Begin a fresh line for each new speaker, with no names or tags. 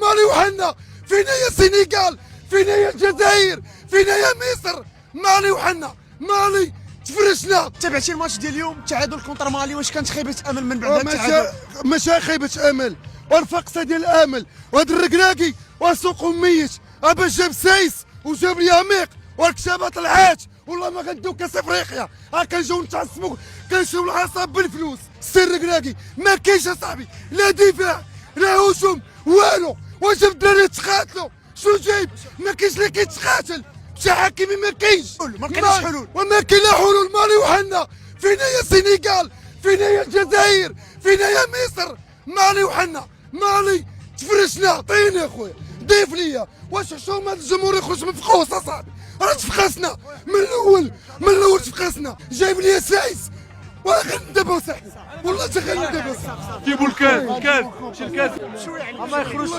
مالي وحنا، فينا يا السنغال، فينا يا الجزائر، فينا يا مصر، مالي وحنا، مالي تفرشنا.
تابعتي الماتش ديال اليوم التعادل كونتر مالي، واش كانت خيبه امل من بعد التعادل؟
ماشي خيبه امل، والفقصه ديال الامل، وهاد الركراكي وسوق ميت، ابا جاب سايس وجاب لي عميق والكتابه طلعات، والله ما غندوك كاس افريقيا، ها كنجيو نتعصبوا كنشوفوا العصاب بالفلوس. السر الركراكي ما كاينش اصاحبي، لا دفاع لا هجوم والو، واش جاب الدراري يتقاتلوا؟ شنو جايب؟ ما كاينش اللي كيتقاتل، مشى حكيمي ما كاينش،
ما لقيناش حلول،
وما كاين لا حلول. مالي وحنا، فينا يا السنغال، فينا يا الجزائر، فينا يا مصر، مالي وحنا، مالي تفرشنا. عطيني يا خويا، ضيف ليا، واش حشومه هذا الجمهور يخرج من فقوس اصاحبي؟ راه تفقسنا من الاول، من الاول تفقسنا، جايب لي سايس ولا غندبوا صاحبي، والله غندبوا.
جيبوا الكاس، الكاس شي الكاس الله يخرج.